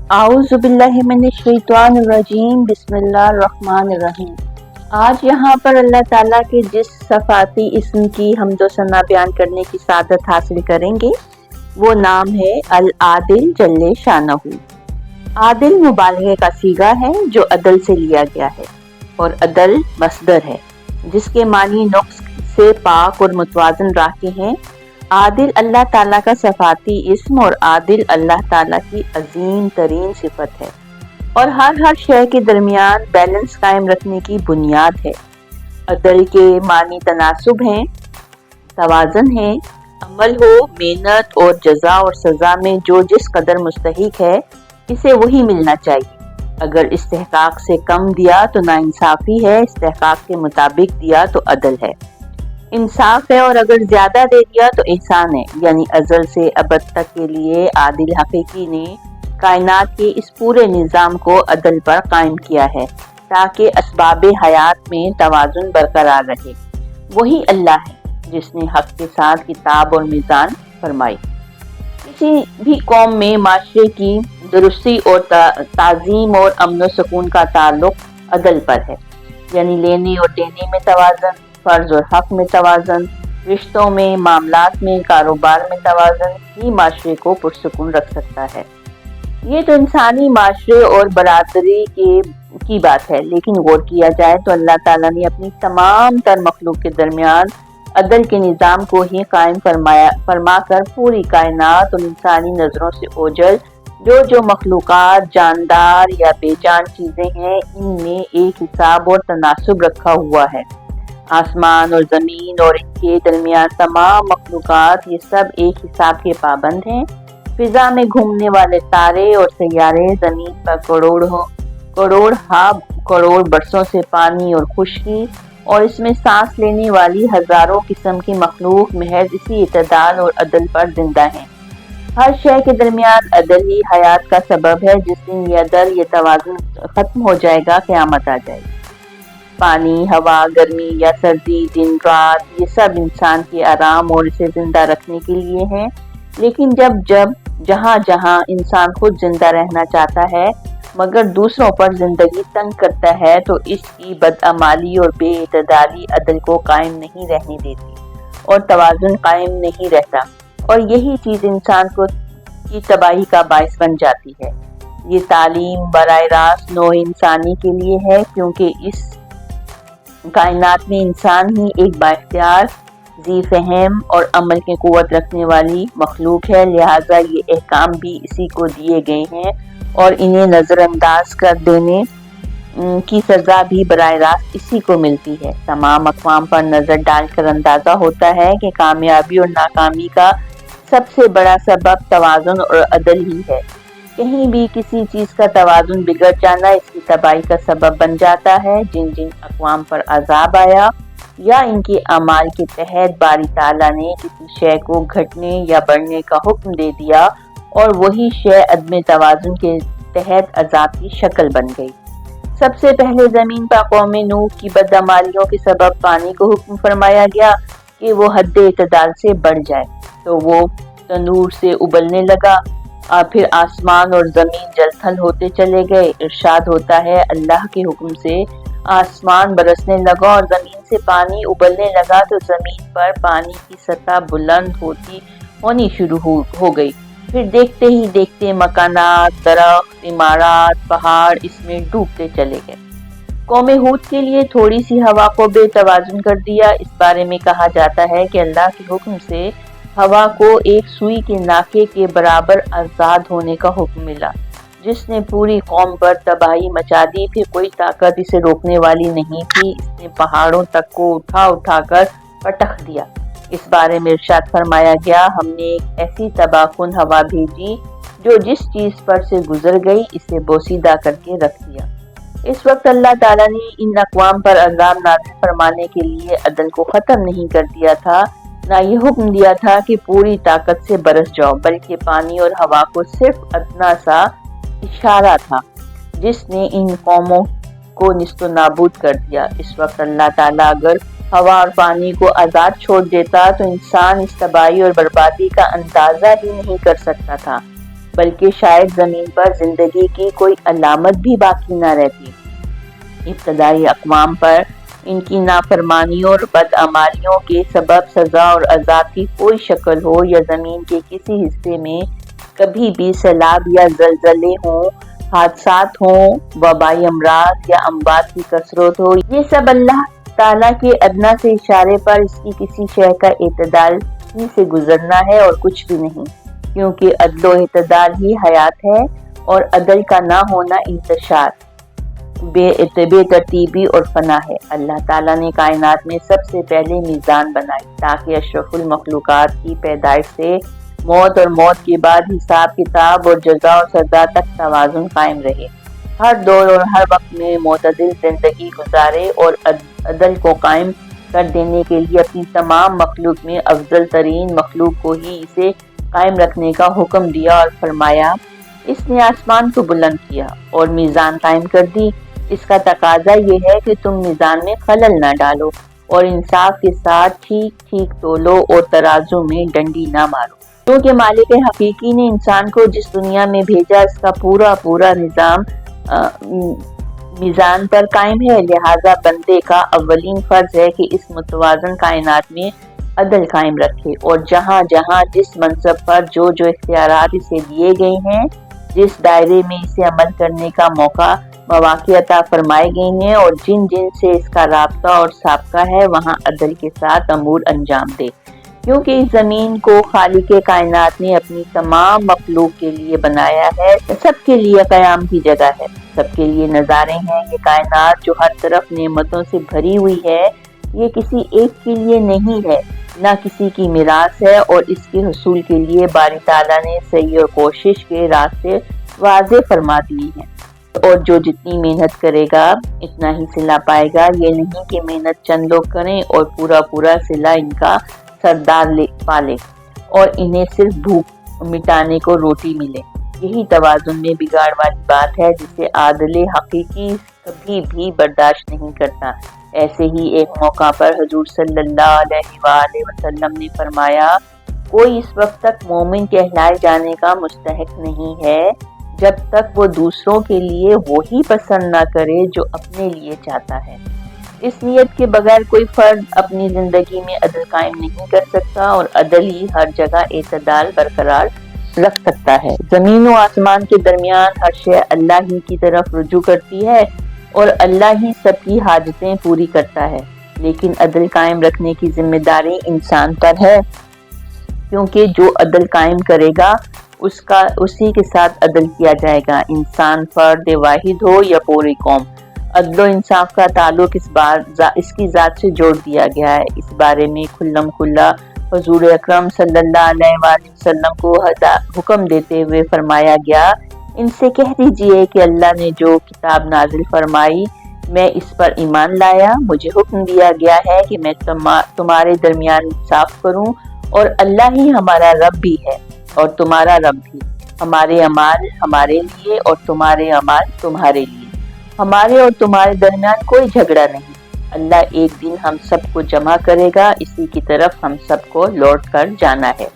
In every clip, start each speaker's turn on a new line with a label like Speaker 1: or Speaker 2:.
Speaker 1: आऊज़ु बिल्लाहि मिनश्शैतानिर्रजीम बिस्मिल्लाहिर्रहमानिर्रहीम। आज यहाँ पर अल्लाह ताला के जिस सफ़ाती इस्म की हमदो सना बयान करने की सादत हासिल करेंगे वो नाम है अल आदिल जल्ले शानहू। आदिल मुबालगे का सीगा है जो अदल से लिया गया है और अदल मस्दर है जिसके मानी नुक्स से पाक और मुतवाज़न राह हैं। आदिल अल्लाह ताला का सफ़ाती इस्म और आदिल अल्लाह ताला की अजीम तरीन सिफत है और हर शय के दरमियान बैलेंस कायम रखने की बुनियाद है। अदल के मानी तनासुब हैं, तवाज़न है, अमल हो, मेहनत और जज़ा और सज़ा में जो जिस कदर मुस्तहिक है इसे वही मिलना चाहिए। अगर इस्तेहकाक से कम दिया तो नाइंसाफ़ी है, इस्तेहकाक के मुताबिक दिया तो अदल है, इंसाफ है, और अगर ज्यादा दे दिया तो एहसान है। यानी अज़ल से अबद तक के लिए आदिल हकीकी ने कायनात के इस पूरे निज़ाम को अदल पर कायम किया है ताकि असबाबे हयात में तवाज़ुन बरकरार रहे। वही अल्लाह है जिसने हक के साथ किताब और मीज़ान फरमाई। किसी भी कौम में माशरे की दुरुस्ती और ताज़ीम और अमन सुकून का ताल्लुक अदल पर है। यानी लेने और देने में तवाज़ुन, फर्ज और हक में तवाज़ुन, रिश्तों में, मामलात में, कारोबार में तवाज़ुन ही माशरे को पुरसुकून रख सकता है। ये तो इंसानी माशरे और बरादरी की बात है, लेकिन गौर किया जाए तो अल्लाह ताला ने अपनी तमाम तर मखलूक के दरमियान अदल के निज़ाम को ही कायम फरमाकर पूरी कायनात और इंसानी नज़रों से ओझल जो मखलूक़ात जानदार या बेजान चीज़ें हैं इनमें एक हिसाब और तनासुब रखा हुआ है। आसमान और ज़मीन और इनके दरमियान तमाम मखलूक़ात ये सब एक हिसाब के पाबंद हैं। फिज़ा में घूमने वाले तारे और सैयारे, ज़मीन पर करोड़ बरसों से पानी और खुश्की और इसमें सांस लेने वाली हज़ारों किस्म की मखलूक महज इसी इत्तेदाल और अदल पर जिंदा हैं। हर शय के दरमियान अदल ही हयात का सबब है। जिस दिन ये अदल, ये तवाज़ुन ख़त्म हो जाएगा, क़यामत आ जाएगी। पानी, हवा, गर्मी या सर्दी, दिन रात, ये सब इंसान के आराम और इसे जिंदा रखने के लिए हैं। लेकिन जब जहाँ इंसान खुद जिंदा रहना चाहता है मगर दूसरों पर जिंदगी तंग करता है तो इसकी बदअमाली और बेइतदाली अदल को कायम नहीं रहने देती और तवाज़ुन कायम नहीं रहता, और यही चीज़ इंसान की तबाही का बाइस बन जाती है। ये तालीम बराह रास्त नौ इंसानी के लिए है, क्योंकि इस कायनात में इंसान ही एक बाइख्तियार, ज़ी फहम और अमल की क़ुव्वत रखने वाली मखलूक है। लिहाजा ये अहकाम भी इसी को दिए गए हैं और इन्हें नज़रअंदाज कर देने की सज़ा भी बराह रास्त इसी को मिलती है। तमाम अक़वाम पर नज़र डालकर अंदाज़ा होता है कि कामयाबी और नाकामी का सबसे बड़ा सबब तवाज़ुन और अदल ही है। कहीं भी किसी चीज़ का तवाज़ुन बिगड़ जाना इसकी तबाही का सबब बन जाता है। जिन अक़वाम पर अज़ाब आया या इनके अमाल के तहत बारी ताला ने किसी शय को घटने या बढ़ने का हुक्म दे दिया और वही शय अदम तवाज़ुन के तहत अज़ाब की शक्ल बन गई। सबसे पहले ज़मीन पर कौम नूह की बदअमालियों के सबब पानी को हुक्म फरमाया गया कि वो हद इत्तेदाल से बढ़ जाए, तो वो तंदूर से उबलने लगा। फिर आसमान और ज़मीन जलथल होते चले गए। इरशाद होता है, अल्लाह के हुक्म से आसमान बरसने लगा और ज़मीन से पानी उबलने लगा, तो ज़मीन पर पानी की सतह बुलंद होनी शुरू हो गई। फिर देखते ही देखते मकानात, दरख्त, इमारत, पहाड़ इसमें डूबते चले गए। कौम हूद के लिए थोड़ी सी हवा को बेतवाज़ुन कर दिया। इस बारे में कहा जाता है कि अल्लाह के हुक्म से हवा को एक सुई के नाके के बराबर आज़ाद होने का हुक्म मिला, जिसने पूरी कौम पर तबाही मचा दी। फिर कोई ताकत इसे रोकने वाली नहीं थी। इसने पहाड़ों तक को उठा कर पटख दिया। इस बारे में इरशाद फरमाया गया, हमने एक ऐसी तबाहकुन हवा भेजी जो जिस चीज़ पर से गुजर गई इसे बोसीदा करके रख दिया। इस वक्त अल्लाह ताला ने इन अक़वाम पर अज़ाब नाज़िल फरमाने के लिए अदल को ख़त्म नहीं कर दिया था, ना ये हुक्म दिया था कि पूरी ताकत से बरस जाओ, बल्कि पानी और हवा को सिर्फ अदना सा इशारा था जिसने इन कौमों को निस्तो नाबूद कर दिया। इस वक्त अल्लाह ताला अगर हवा और पानी को आज़ाद छोड़ देता तो इंसान इस तबाही और बर्बादी का अंदाज़ा ही नहीं कर सकता था। बल्कि शायद ज़मीन पर ज़िंदगी की कोई अलामत भी बाकी न रहती। इब्तदाई अक़वाम पर इनकी नाफरमानियों और बदअमालियों के सबब सज़ा और अज़ाब की कोई शक्ल हो या ज़मीन के किसी हिस्से में कभी भी सैलाब या ज़लज़ले हों, हादसात हों, वबाई अमराज या अमवात की कसरत हो, ये सब अल्लाह ताला के अदना से इशारे पर इसकी किसी शय का एतदाल ही से गुजरना है और कुछ भी नहीं, क्योंकि अदल व एतदाल ही हयात है और अदल का ना होना इंतशार, बेतरतीबी और फना है। अल्लाह ताला ने कायनात में सबसे पहले मीज़ान बनाई ताकि अशरफुल मखलूकात की पैदाइश से मौत और मौत के बाद हिसाब किताब और जज़ा और सज़ा तक तवाज़ुन कायम रहे। हर दौर और हर वक्त में मोतदिल ज़िंदगी गुजारे और अदल को कायम कर देने के लिए अपनी तमाम मखलूक में अफजल तरीन मखलूक को ही इसे कायम रखने का हुक्म दिया और फरमाया, इसने आसमान को बुलंद किया और मीज़ान कायम कर दी। इसका तकाजा ये है कि तुम मीज़ान में खलल न डालो और इंसाफ के साथ ठीक ठीक तोलो और तराजू में डंडी ना मारो, क्योंकि मालिक हकीकी ने इंसान को जिस दुनिया में भेजा इसका पूरा पूरा निज़ाम मीज़ान पर कायम है। लिहाजा बंदे का अव्वलीन फर्ज है कि इस मुतवाज़न कायनात में अदल कायम रखे और जहाँ जहाँ जिस मनसब पर जो जो इख्तियारात इसे दिए गए हैं, जिस दायरे में इसे अमल करने का मौके अता फरमाए गए हैं और जिन जिन से इसका राब्ता और साबका है, वहाँ अदल के साथ अमूर अंजाम दे, क्योंकि इस ज़मीन को खालिक़े कायनात ने अपनी तमाम मखलूक के लिए बनाया है, सबके लिए क़याम की जगह है, सबके लिए नज़ारे हैं। ये कायनात जो हर तरफ नेमतों से भरी हुई है, ये किसी एक के लिए नहीं है, ना किसी की मिरास है और इसके हुसूल के लिए बारी ताला ने सही और कोशिश के रास्ते वाज़े फरमा दिए हैं और जो जितनी मेहनत करेगा इतना ही सिला पाएगा। ये नहीं कि मेहनत चंद लोग करें और पूरा पूरा सिला इनका सरदार पाले और इन्हें सिर्फ भूख मिटाने को रोटी मिले। यही तवाज़ुन में बिगाड़ वाली बात है जिसे आदले हकीकी कभी भी बर्दाश्त नहीं करता। ऐसे ही एक मौका पर हुजूर सल्लल्लाहु अलैहि वसल्लम ने फरमाया, कोई इस वक्त तक मोमिन कहलाए जाने का मुस्तहिक नहीं है जब तक वो दूसरों के लिए वो ही पसंद ना करे जो अपने लिए चाहता है। इस नियत के बगैर कोई फर्द अपनी जिंदगी में अदल कायम नहीं कर सकता और अदल ही हर जगह एतदाल बरकरार रख सकता है। ज़मीन व आसमान के दरमियान हर शय अल्लाह ही की तरफ रुजू करती है और अल्लाह ही सबकी हाजतें पूरी करता है, लेकिन अदल कायम रखने की जिम्मेदारी इंसान पर है, क्योंकि जो अदल कायम करेगा उसी के साथ अदल किया जाएगा, इंसान फर्द वाहिद हो या पूरी कौम। अदल व इंसाफ का ताल्लुक इसकी ज़ात से जोड़ दिया गया है। इस बारे में खुल्लम खुल्ला हुजूर अकरम सल्लल्लाहु अलैहि वसल्लम को हुक्म देते हुए फरमाया गया, इनसे कह दीजिए कि अल्लाह ने जो किताब नाजिल फरमाई मैं इस पर ईमान लाया। मुझे हुक्म दिया गया है कि मैं तुम्हारे दरमियान इंसाफ करूं और अल्लाह ही हमारा रब भी है और तुम्हारा रब भी। हमारे अमाल हमारे लिए और तुम्हारे अमाल तुम्हारे लिए, हमारे और तुम्हारे दरमियान कोई झगड़ा नहीं। अल्लाह एक दिन हम सबको जमा करेगा, इसी की तरफ हम सबको लौट कर जाना है।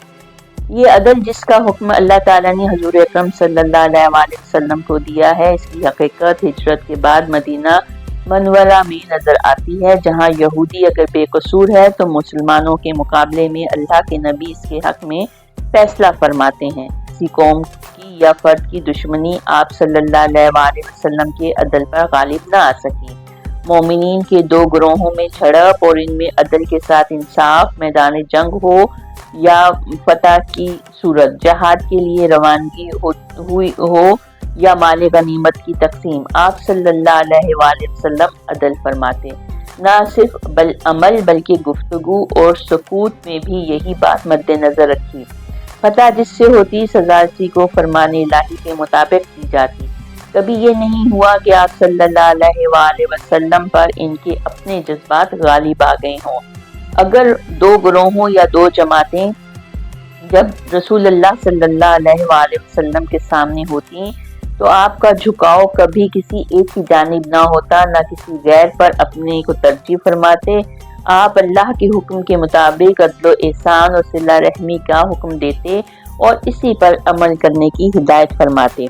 Speaker 1: ये अदल जिसका हुक्म अल्लाह ताला ने हुजूर अकरम सल्लल्लाहु अलैहि वसल्लम को दिया है, इसकी हकीकत हिजरत के बाद मदीना मनवरा में नजर आती है, जहाँ यहूदी अगर बेकसूर है तो मुसलमानों के मुकाबले में अल्लाह के नबी इसके हक में फैसला फरमाते हैं। किसी कौम की या फर्द की दुश्मनी आप सल्लल्लाहु अलैहि वसल्लम के अदल पर गालिब न आ सकी। मोमिनीन के दो ग्रोहों में झड़प और इनमें अदल के साथ इंसाफ, मैदान जंग हो या फतह की सूरत, जहाद के लिए रवानगी हुई हो या माल गनीमत की तकसीम, आप सल्लल्लाहु अलैहि वसल्लम अदल फरमाते। न सिर्फ अमल बल्कि गुफ्तगू और सुकूत में भी यही बात मद्देनजर रखी। फतह जिससे होती सजा इसी को फरमाने इलाही के मुताबिक दी जाती। कभी ये नहीं हुआ कि आप सल्लल्लाहु अलैहि वसल्लम पर इनके अपने जज्बात गालिब आ गए हों। अगर दो ग्रोहों या दो जमातें जब रसूलुल्लाह सल्लल्लाहु अलैहि वसल्लम के सामने होती तो आपका झुकाव कभी किसी एक की जानिब ना होता, ना किसी गैर पर अपने को तरजीह फरमाते। आप अल्लाह के हुक्म के मुताबिक अदल एहसान और सिला रहमी का हुक्म देते اور اسی پر عمل کرنے کی ہدایت فرماتے۔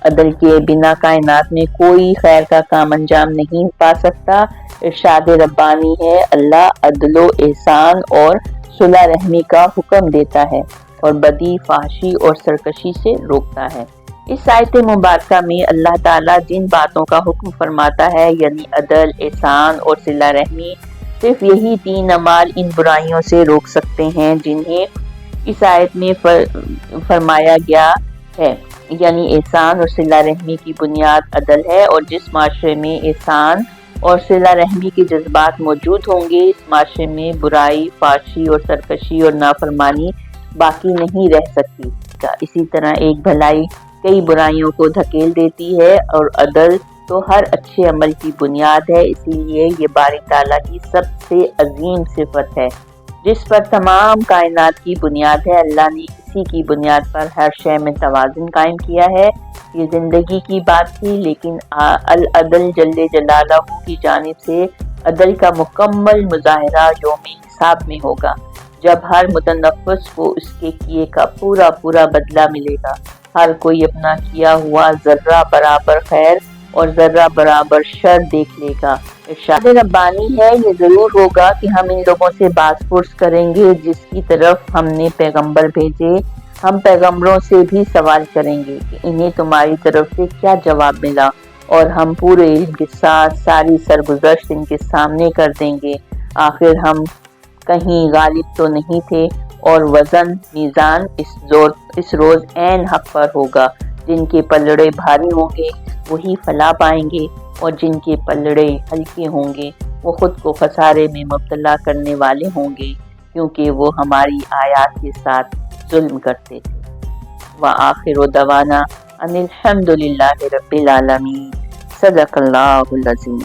Speaker 1: عدل کے بنا کائنات میں کوئی خیر کا کام انجام نہیں پا سکتا۔ ارشاد ربانی ہے، اللہ عدل و احسان اور صلح رحمی کا حکم دیتا ہے اور بدی، فحشی اور سرکشی سے روکتا ہے۔ اس آیت مبارکہ میں اللہ تعالیٰ جن باتوں کا حکم فرماتا ہے یعنی عدل، احسان اور صلہ رحمی، صرف یہی تین اعمال ان برائیوں سے روک سکتے ہیں جنہیں اس آیت میں فرمایا گیا ہے۔ یعنی احسان اور صلہ رحمی کی بنیاد عدل ہے، اور جس معاشرے میں احسان اور صلہ رحمی کے جذبات موجود ہوں گے، اس معاشرے میں برائی، فحشی اور سرکشی اور نافرمانی باقی نہیں رہ سکتی۔ اسی طرح ایک بھلائی کئی برائیوں کو دھکیل دیتی ہے، اور عدل تو ہر اچھے عمل کی بنیاد ہے۔ اسی لیے یہ باری تعالیٰ کی سب سے عظیم صفت ہے جس پر تمام کائنات کی بنیاد ہے۔ اللہ نے اسی کی بنیاد پر ہر شے میں توازن قائم کیا ہے۔ یہ زندگی کی بات تھی، لیکن العدل جل جلالہ کی جانب سے عدل کا مکمل مظاہرہ یوم حساب میں ہوگا، جب ہر متنفس کو اس کے کیے کا پورا بدلہ ملے گا۔ ہر کوئی اپنا کیا ہوا ذرہ برابر خیر اور ذرہ برابر شر دیکھ لے گا۔ ارشاد ربانی ہے، یہ ضرور ہوگا کہ ہم ان لوگوں سے باز پرس کریں گے جس کی طرف ہم نے پیغمبر بھیجے۔ ہم پیغمبروں سے بھی سوال کریں گے کہ انہیں تمہاری طرف سے کیا جواب ملا، اور ہم پورے علم کے ساتھ ساری سرگزشت ان کے سامنے کر دیں گے۔ آخر ہم کہیں غالب تو نہیں تھے، اور وزن میزان اس روز عین حق پر ہوگا۔ جن کے پلڑے بھاری ہوں گے وہی فلاح پائیں گے، اور جن کے پلڑے ہلکے ہوں گے وہ خود کو خسارے میں مبتلا کرنے والے ہوں گے، کیونکہ وہ ہماری آیات کے ساتھ ظلم کرتے تھے۔ وآخر دعوانا ان الحمد للہ رب العالمین۔ صدق اللہ العظیم۔